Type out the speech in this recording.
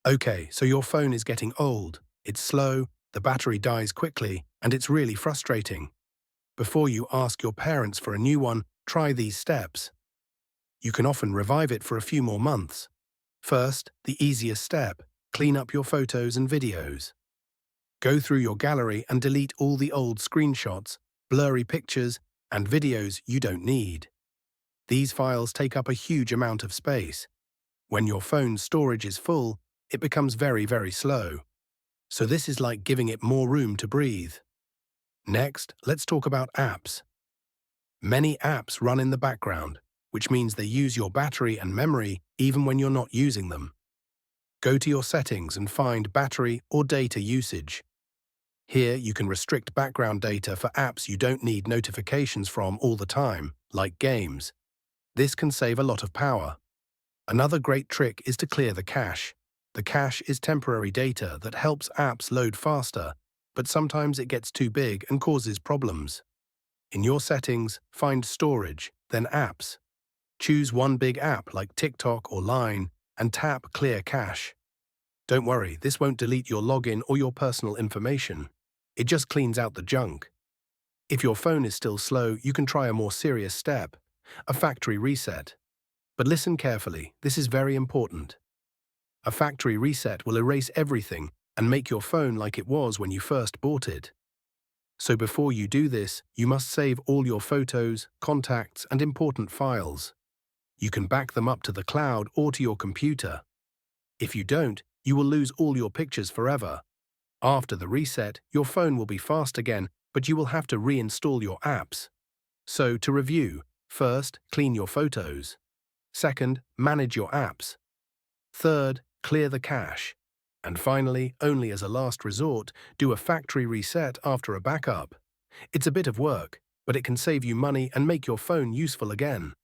Okay, so your phone is getting old, it's slow, the battery dies quickly, and it's really frustrating. Before you ask your parents for a new one, try these steps. You can often revive it for a few more months. First, the easiest step, clean up your photos and videos. Go through your gallery and delete all the old screenshots, blurry pictures, and videos you don't need. These files take up a huge amount of space. When your phone's storage is full, it becomes very slow. So this is like giving it more room to breathe. Next, let's talk about apps. Many apps run in the background, which means they use your battery and memory even when you're not using them. Go to your settings and find battery or data usage. Here you can restrict background data for apps you don't need notifications from all the time, like games. This can save a lot of power. Another great trick is to clear the cache. The cache is temporary data that helps apps load faster, but sometimes it gets too big and causes problems. In your settings, find Storage, then Apps. Choose one big app like TikTok or Line and tap Clear Cache. Don't worry, this won't delete your login or your personal information. It just cleans out the junk. If your phone is still slow, you can try a more serious step, a factory reset. But listen carefully, this is very important. A factory reset will erase everything and make your phone like it was when you first bought it. So before you do this, you must save all your photos, contacts, and important files. You can back them up to the cloud or to your computer. If you don't, you will lose all your pictures forever. After the reset, your phone will be fast again, but you will have to reinstall your apps. So to review, first, clean your photos. Second, manage your apps. Third, clear the cache. And finally, only as a last resort, do a factory reset after a backup. It's a bit of work, but it can save you money and make your phone useful again.